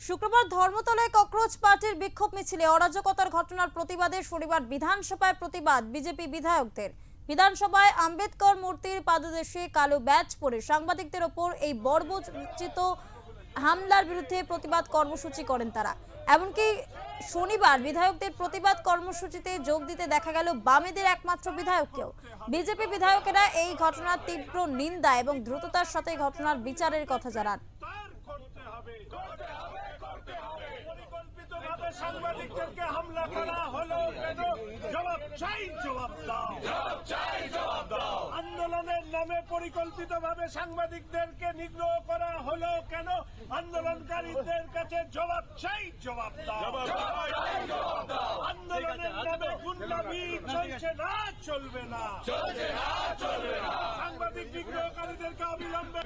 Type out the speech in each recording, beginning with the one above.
শুক্রবার ধর্মতলায় ককরোচ পার্টির বিক্ষোভ মিছিলে অরাজকতার ঘটনার প্রতিবাদে শনিবার বিধানসভায় প্রতিবাদ বিজেপি বিধায়কদের। বিধানসভায় আম্বেদকর মূর্তির পাদদেশে কালো ব্যাজ পরে সাংবাদিকদের ওপর এই বর্বরচিত হামলার বিরুদ্ধে প্রতিবাদ কর্মসূচি করেন তারা। এমনকি শনিবার বিধায়কদের প্রতিবাদ কর্মসূচিতে যোগ দিতে দেখা গেল বামেদের একমাত্র বিধায়ককেও। বিজেপি বিধায়কেরা এই ঘটনার তীব্র নিন্দা এবং দ্রুততার সাথে ঘটনার বিচারের কথা জানান। সাংবাদিকদেরকে হামলা করা হলো কেন? জবাব চাই, জবাব দাও। আন্দোলনের নামে পরিকল্পিতভাবে সাংবাদিকদেরকে নিগ্রহ করা হলো কেন? আন্দোলনকারীদের কাছে জবাব চাই, জবাব দাও। আন্দোলনের নামে গুন্ডামি চলছে না, চলবে না। সাংবাদিক নিগ্রহকারীদেরকে অবিলম্বে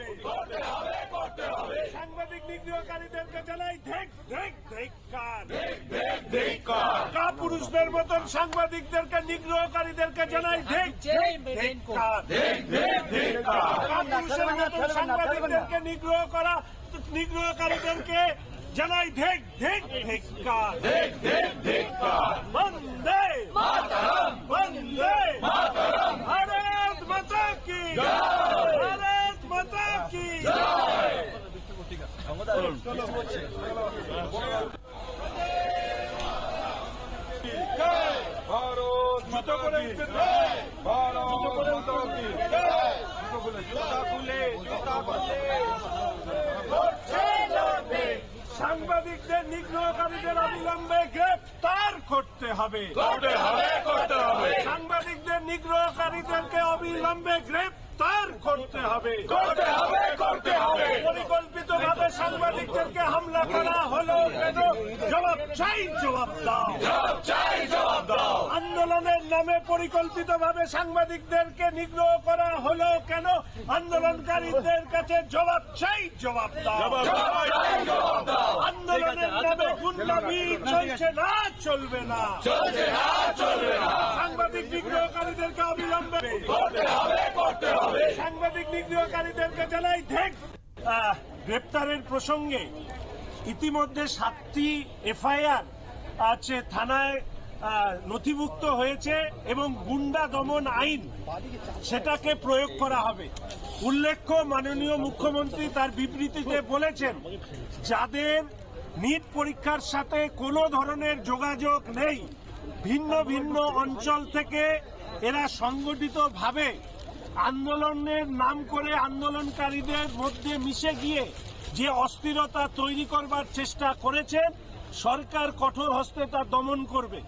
সাংবাদিক নিগ্রহকারীদেরকে জানাই পুরুষদের মতন সাংবাদিকদেরকে নিগ্রহকারীদেরকে জানাই পুরুষের মতন সাংবাদিকদেরকে নিগ্রহকারীদেরকে জানাই বন্দে বন্দে ভারত মাতা কি, ভারত মাতা কি। সাংবাদিকদের নিগ্রহকারীদের অবিলম্বে গ্রেফতার করতে হবে। সাংবাদিকদের নিগ্রহকারীদেরকে অবিলম্বে গ্রেফতার করতে হবে। পরিকল্পিতভাবে সাংবাদিকদেরকে হামলা করা হলো কেন? জবাব চাই, জবাব দাও। আন্দোলনের নামে পরিকল্পিতভাবে সাংবাদিকদেরকে নিগ্রহ করা হলো কেন? আন্দোলনকারীদের কাছে জবাব চাই, জবাব দাও। আন্দোলনের নামে গুন্ডামি চলছে না, চলবে না। সাংবাদিক নিগ্রহকারীদেরকে অবিলম্বে সাংবাদিক নিগ্রহকারীদেরকে জানাই গ্রেপ্তারের প্রসঙ্গে ইতিমধ্যে 7টি এফআইআর আছে থানায় নথিভুক্ত হয়েছে এবং গুন্ডা দমন আইন সেটাকে প্রয়োগ করা হবে। উল্লেখ্য, মাননীয় মুখ্যমন্ত্রী তার বিবৃতিতে বলেছেন, যাদের নিট পরীক্ষার সাথে কোনো ধরনের যোগাযোগ নেই, ভিন্ন ভিন্ন অঞ্চল থেকে এরা সংগঠিতভাবে আন্দোলনের নাম করে আন্দোলনকারীদের মধ্যে মিশে গিয়ে যে অস্থিরতা তৈরি করবার চেষ্টা করেছেন, সরকার কঠোর হস্তে তা দমন করবে।